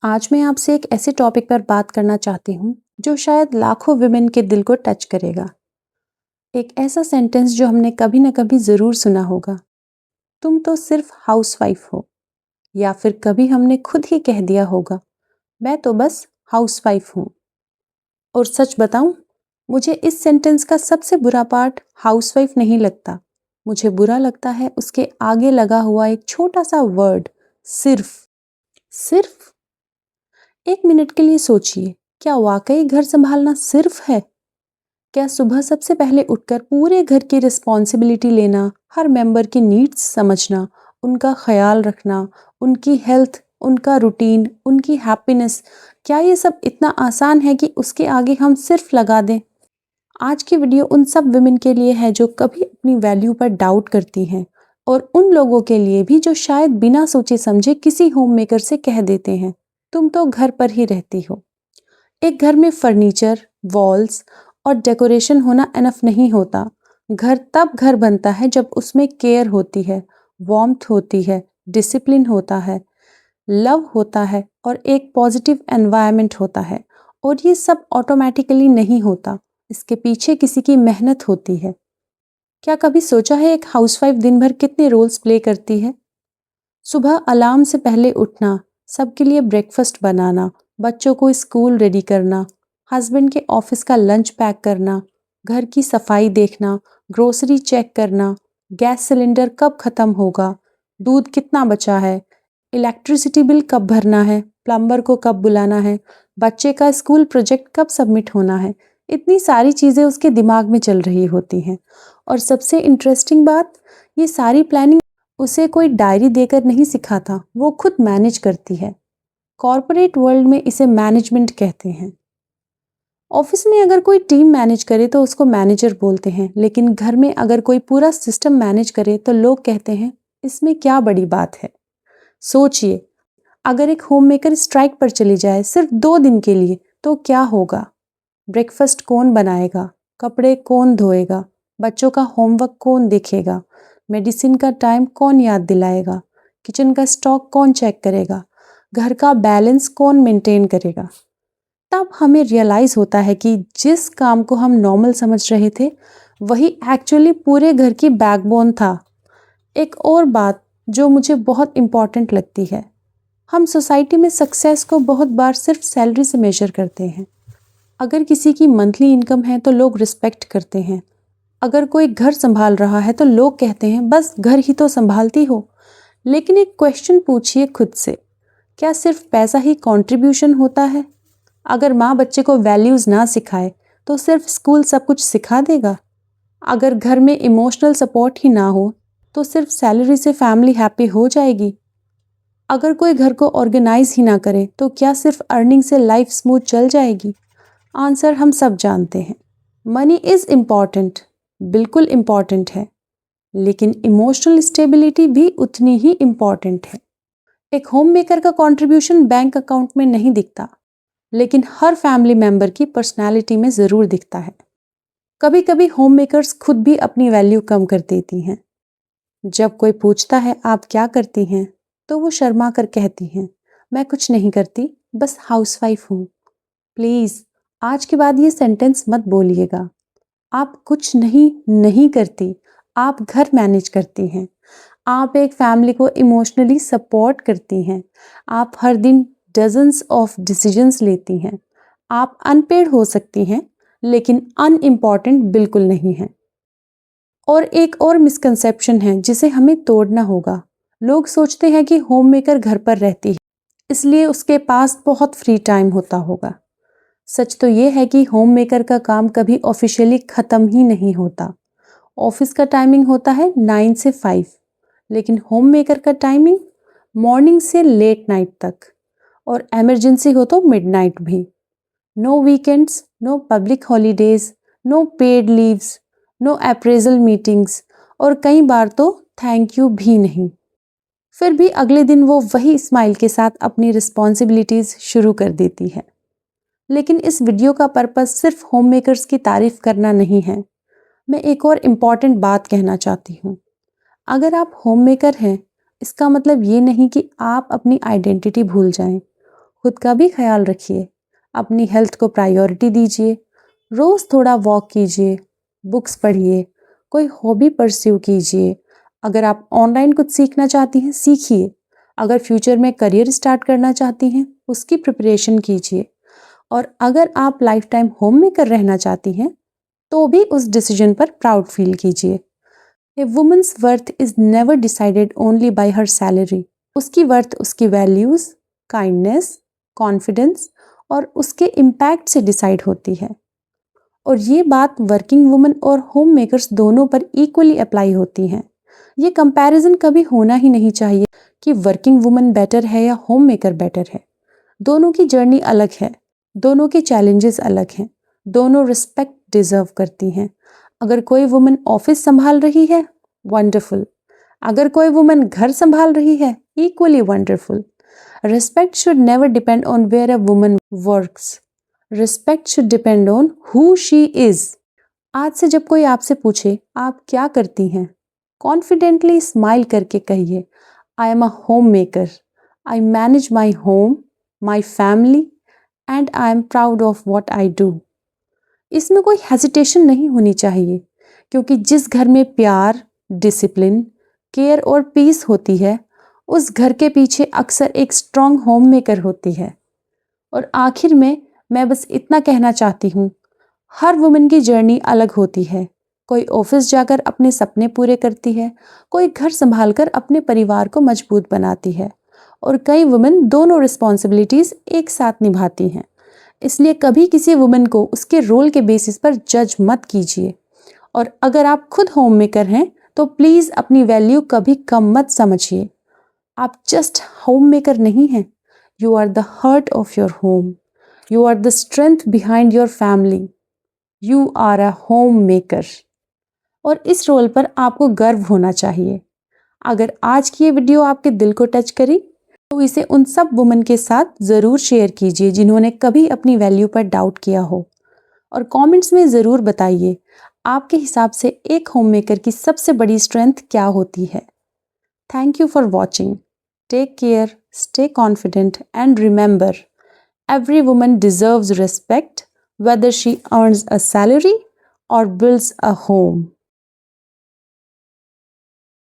आज मैं आपसे एक ऐसे टॉपिक पर बात करना चाहती हूँ जो शायद लाखों विमेन के दिल को टच करेगा। एक ऐसा सेंटेंस जो हमने कभी ना कभी ज़रूर सुना होगा, तुम तो सिर्फ हाउसवाइफ हो। या फिर कभी हमने खुद ही कह दिया होगा, मैं तो बस हाउसवाइफ हूँ। और सच बताऊँ, मुझे इस सेंटेंस का सबसे बुरा पार्ट हाउसवाइफ नहीं लगता। मुझे बुरा लगता है उसके आगे लगा हुआ एक छोटा सा वर्ड, सिर्फ। सिर्फ। एक मिनट के लिए सोचिए, क्या वाकई घर संभालना सिर्फ है? क्या सुबह सबसे पहले उठकर पूरे घर की रिस्पॉन्सिबिलिटी लेना, हर मेंबर की नीड्स समझना, उनका ख्याल रखना, उनकी हेल्थ, उनका रूटीन, उनकी हैप्पीनेस, क्या ये सब इतना आसान है कि उसके आगे हम सिर्फ लगा दें? आज की वीडियो उन सब विमेन के लिए है जो कभी अपनी वैल्यू पर डाउट करती हैं, और उन लोगों के लिए भी जो शायद बिना सोचे समझे किसी होममेकर से कह देते हैं, तुम तो घर पर ही रहती हो। एक घर में फर्नीचर, वॉल्स और डेकोरेशन होना इनफ नहीं होता। घर तब घर बनता है जब उसमें केयर होती है, वार्मथ होती है, डिसिप्लिन होता है, लव होता है और एक पॉजिटिव एनवायरनमेंट होता है। और ये सब ऑटोमेटिकली नहीं होता, इसके पीछे किसी की मेहनत होती है। क्या कभी सोचा है एक हाउसवाइफ दिन भर कितने रोल्स प्ले करती है? सुबह अलार्म से पहले उठना, सबके लिए ब्रेकफास्ट बनाना, बच्चों को स्कूल रेडी करना, हस्बैंड के ऑफिस का लंच पैक करना, घर की सफाई देखना, ग्रोसरी चेक करना, गैस सिलेंडर कब खत्म होगा, दूध कितना बचा है, इलेक्ट्रिसिटी बिल कब भरना है, प्लम्बर को कब बुलाना है, बच्चे का स्कूल प्रोजेक्ट कब सबमिट होना है। इतनी सारी चीज़ें उसके दिमाग में चल रही होती हैं। और सबसे इंटरेस्टिंग बात, ये सारी प्लानिंग उसे कोई डायरी देकर नहीं सिखाता, वो खुद मैनेज करती है। कॉर्पोरेट वर्ल्ड में इसे मैनेजमेंट कहते हैं। ऑफिस में अगर कोई टीम मैनेज करे तो उसको मैनेजर बोलते हैं, लेकिन घर में अगर कोई पूरा सिस्टम मैनेज करे तो लोग कहते हैं, इसमें क्या बड़ी बात है। सोचिए, अगर एक होममेकर स्ट्राइक पर चली जाए सिर्फ 2 दिन के लिए, तो क्या होगा? ब्रेकफास्ट कौन बनाएगा? कपड़े कौन धोएगा? बच्चों का होमवर्क कौन देखेगा? मेडिसिन का टाइम कौन याद दिलाएगा? किचन का स्टॉक कौन चेक करेगा? घर का बैलेंस कौन मेंटेन करेगा? तब हमें रियलाइज होता है कि जिस काम को हम नॉर्मल समझ रहे थे, वही एक्चुअली पूरे घर की बैकबोन था। एक और बात जो मुझे बहुत इम्पॉर्टेंट लगती है, हम सोसाइटी में सक्सेस को बहुत बार सिर्फ सैलरी से मेजर करते हैं। अगर किसी की मंथली इनकम है तो लोग रिस्पेक्ट करते हैं। अगर कोई घर संभाल रहा है तो लोग कहते हैं, बस घर ही तो संभालती हो। लेकिन एक क्वेश्चन पूछिए खुद से, क्या सिर्फ पैसा ही कंट्रीब्यूशन होता है? अगर माँ बच्चे को वैल्यूज़ ना सिखाए तो सिर्फ स्कूल सब कुछ सिखा देगा? अगर घर में इमोशनल सपोर्ट ही ना हो तो सिर्फ सैलरी से फैमिली हैप्पी हो जाएगी? अगर कोई घर को ऑर्गेनाइज ही ना करे तो क्या सिर्फ अर्निंग से लाइफ स्मूथ चल जाएगी? आंसर हम सब जानते हैं। मनी इज़ इम्पॉर्टेंट, बिल्कुल इम्पॉर्टेंट है, लेकिन इमोशनल स्टेबिलिटी भी उतनी ही इम्पॉर्टेंट है। एक होममेकर का कंट्रीब्यूशन बैंक अकाउंट में नहीं दिखता, लेकिन हर फैमिली मेंबर की पर्सनालिटी में ज़रूर दिखता है। कभी कभी होममेकर्स खुद भी अपनी वैल्यू कम कर देती हैं। जब कोई पूछता है आप क्या करती हैं, तो वो शर्मा कर कहती हैं, मैं कुछ नहीं करती, बस हाउसवाइफ हूँ। प्लीज़, आज के बाद ये सेंटेंस मत बोलिएगा। आप कुछ नहीं करती, आप घर मैनेज करती हैं। आप एक फैमिली को इमोशनली सपोर्ट करती हैं। आप हर दिन डजन्स ऑफ डिसीजंस लेती हैं। आप अनपेड हो सकती हैं, लेकिन अनइम्पॉर्टेंट बिल्कुल नहीं हैं। और एक और मिसकंसेप्शन है जिसे हमें तोड़ना होगा। लोग सोचते हैं कि होममेकर घर पर रहती है, इसलिए उसके पास बहुत फ्री टाइम होता होगा। सच तो ये है कि होममेकर का काम कभी ऑफिशियली ख़त्म ही नहीं होता। ऑफिस का टाइमिंग होता है 9 से 5, लेकिन होममेकर का टाइमिंग मॉर्निंग से लेट नाइट तक, और इमरजेंसी हो तो मिडनाइट भी। No weekends, no public holidays, no paid leaves, no appraisal meetings, और कई बार तो थैंक यू भी नहीं। फिर भी अगले दिन वो वही स्माइल के साथ अपनी रिस्पॉन्सिबिलिटीज़ शुरू कर देती है। लेकिन इस वीडियो का पर्पस सिर्फ होममेकर्स की तारीफ करना नहीं है। मैं एक और इम्पॉर्टेंट बात कहना चाहती हूँ। अगर आप होममेकर हैं, इसका मतलब ये नहीं कि आप अपनी आइडेंटिटी भूल जाएं। खुद का भी ख्याल रखिए, अपनी हेल्थ को प्रायोरिटी दीजिए, रोज़ थोड़ा वॉक कीजिए, बुक्स पढ़िए, कोई हॉबी परस्यू कीजिए। अगर आप ऑनलाइन कुछ सीखना चाहती हैं, सीखिए। अगर फ्यूचर में करियर स्टार्ट करना चाहती हैं, उसकी प्रिपरेशन कीजिए। और अगर आप लाइफ टाइम होम मेकर रहना चाहती हैं, तो भी उस डिसीजन पर प्राउड फील कीजिए। A woman's worth is never decided only by her salary. उसकी वर्थ उसकी वैल्यूज, काइंडनेस, कॉन्फिडेंस और उसके इम्पैक्ट से डिसाइड होती है। और ये बात वर्किंग वुमन और होम मेकर्स दोनों पर इक्वली अप्लाई होती हैं। ये कंपैरिजन कभी होना ही नहीं चाहिए कि वर्किंग वुमन बेटर है या होम मेकर बेटर है। दोनों की जर्नी अलग है, दोनों के चैलेंजेस अलग हैं, दोनों रिस्पेक्ट डिजर्व करती हैं। अगर कोई वुमन ऑफिस संभाल रही है, वंडरफुल। अगर कोई वुमन घर संभाल रही है, equally wonderful. Respect should never depend on where a woman works. Respect should depend on who she is. आज से जब कोई आपसे पूछे आप क्या करती हैं, कॉन्फिडेंटली स्माइल करके कहिए, I am a home maker, I manage my home, my family and I am proud of what I do. इसमें कोई हेजिटेशन नहीं होनी चाहिए, क्योंकि जिस घर में प्यार, डिसिप्लिन, केयर और पीस होती है, उस घर के पीछे अक्सर एक स्ट्रॉन्ग होम मेकर होती है। और आखिर में मैं बस इतना कहना चाहती हूँ, हर वुमन की जर्नी अलग होती है। कोई ऑफिस जाकर अपने सपने पूरे करती है, कोई घर संभालकर अपने परिवार को मजबूत बनाती है, और कई वुमेन दोनों रिस्पॉन्सिबिलिटीज एक साथ निभाती हैं। इसलिए कभी किसी वुमन को उसके रोल के बेसिस पर जज मत कीजिए। और अगर आप खुद होम मेकर हैं, तो प्लीज़ अपनी वैल्यू कभी कम मत समझिए। आप जस्ट होम मेकर नहीं हैं, you are the heart of your home, you are the strength behind your family, you are a home maker. और इस रोल पर आपको गर्व होना चाहिए। अगर आज की ये वीडियो आपके दिल को टच करी, तो इसे उन सब वुमेन के साथ ज़रूर शेयर कीजिए जिन्होंने कभी अपनी वैल्यू पर डाउट किया हो। और कमेंट्स में ज़रूर बताइए, आपके हिसाब से एक होम मेकर की सबसे बड़ी स्ट्रेंथ क्या होती है। Thank you for watching. Take care, stay confident and remember, every woman deserves respect, whether she earns a salary or builds a home.